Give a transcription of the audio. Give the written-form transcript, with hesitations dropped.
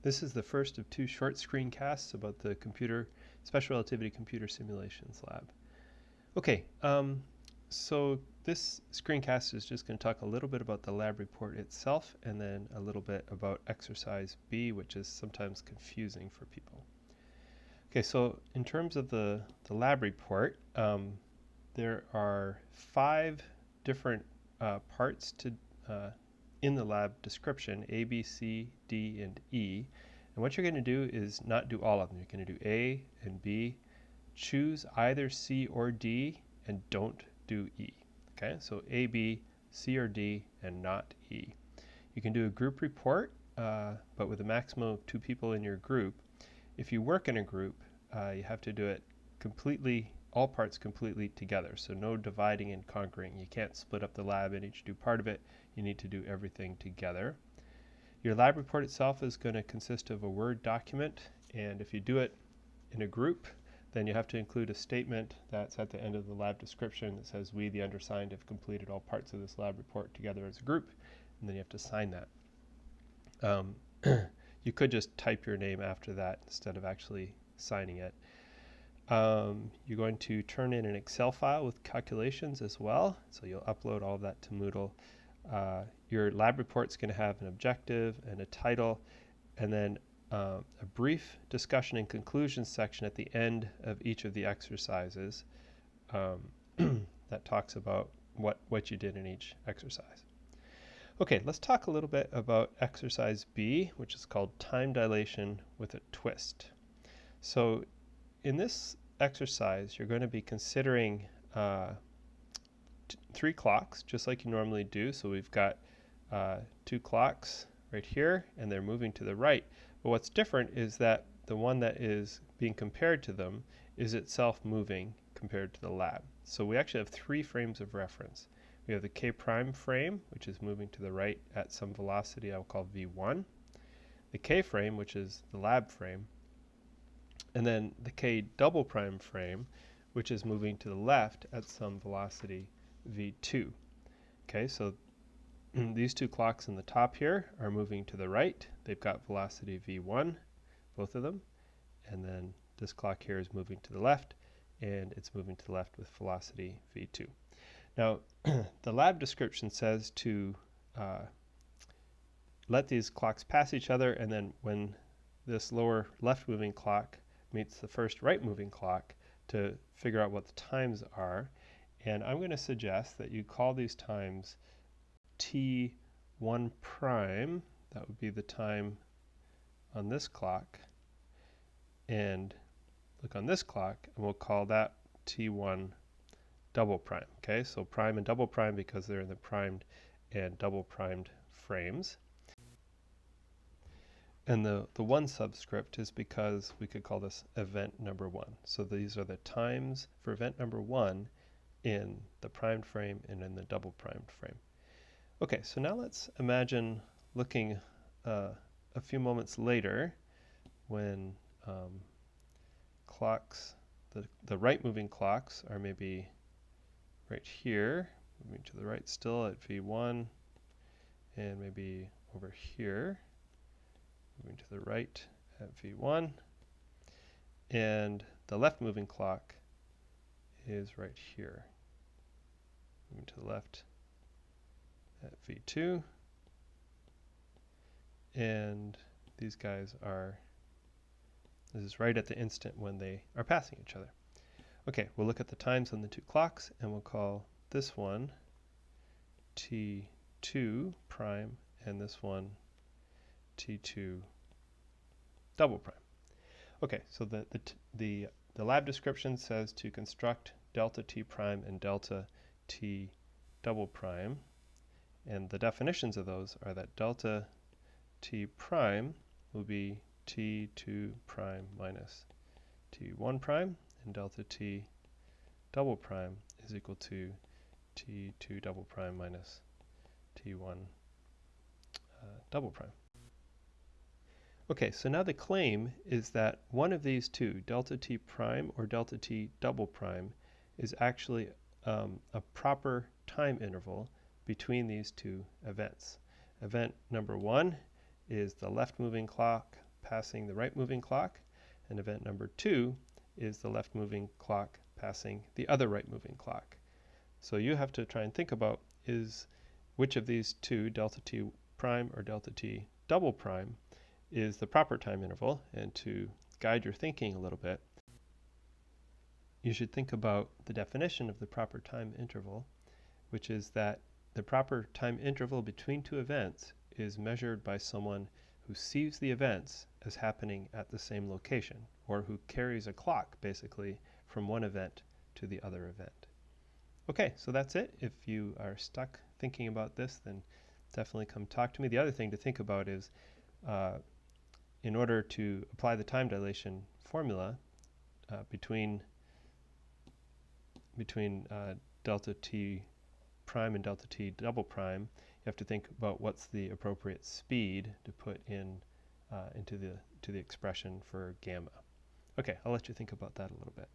This is the first of two short screencasts about the Special Relativity Computer Simulations Lab. Okay, so this screencast is just going to talk a little bit about the lab report itself and then a little bit about exercise B, which is sometimes confusing for people. Okay, so in terms of the lab report, there are 5 different parts to in the lab description, A, B, C, D, and E. And what you're going to do is not do all of them. You're going to do A and B, choose either C or D, and don't do E. Okay, so A, B, C or D, and not E. You can do a group report, but with a maximum of 2 people in your group. If you work in a group, you have to do it completely, all parts completely together. So no dividing and conquering. You can't split up the lab and each do part of it. You need to do everything together. Your lab report itself is going to consist of a Word document, and if you do it in a group, then you have to include a statement that's at the end of the lab description that says, "We, the undersigned, have completed all parts of this lab report together as a group," and then you have to sign that. You could just type your name after that instead of actually signing it. You're going to turn in an Excel file with calculations as well, so you'll upload all of that to Moodle. Your lab report's going to have an objective and a title, and then a brief discussion and conclusion section at the end of each of the exercises that talks about what you did in each exercise. Okay, let's talk a little bit about exercise B, which is called time dilation with a twist. So in this exercise, you're going to be considering 3 clocks, just like you normally do. So we've got 2 clocks right here, and they're moving to the right. But what's different is that the one that is being compared to them is itself moving compared to the lab. So we actually have 3 frames of reference. We have the K prime frame, which is moving to the right at some velocity I'll call V1. The K frame, which is the lab frame. And then the K double prime frame, which is moving to the left at some velocity V2. Okay, so these 2 clocks in the top here are moving to the right. They've got velocity V1, both of them. And then this clock here is moving to the left, and it's moving to the left with velocity V2. Now, the lab description says to let these clocks pass each other, and then when this lower left moving clock meets the first right moving clock, to figure out what the times are. And I'm going to suggest that you call these times T1 prime, that would be the time on this clock, and look on this clock, and we'll call that T1 double prime. Okay, so prime and double prime because they're in the primed and double primed frames. And the 1 subscript is because we could call this event number 1. So these are the times for event number 1 in the primed frame and in the double primed frame. Okay, so now let's imagine looking a few moments later when clocks, the right moving clocks are maybe right here, moving to the right still at V1, and maybe over here, moving to the right at V1, and the left moving clock is right here, moving to the left at V2, and these guys are, this is right at the instant when they are passing each other. Okay, we'll look at the times on the 2 clocks, and we'll call this one T2 prime, and this one T2 double prime. Okay, so the lab description says to construct delta T prime and delta T double prime, and the definitions of those are that delta T prime will be T2 prime minus T1 prime, and delta T double prime is equal to T2 double prime minus T1 double prime. Okay, so now the claim is that one of these two, delta T prime or delta T double prime, is actually a proper time interval between these 2 events. Event number 1 is the left moving clock passing the right moving clock, and event number 2 is the left moving clock passing the other right moving clock. So you have to try and think about is which of these two, delta t prime or delta t double prime, is the proper time interval. And to guide your thinking a little bit, you should think about the definition of the proper time interval, which is that the proper time interval between two events is measured by someone who sees the events as happening at the same location, or who carries a clock basically from one event to the other event. Okay, so that's it. If you are stuck thinking about this, then definitely come talk to me. The other thing to think about is in order to apply the time dilation formula between delta t prime and delta t double prime, you have to think about what's the appropriate speed to put in into the expression for gamma. Okay, I'll let you think about that a little bit.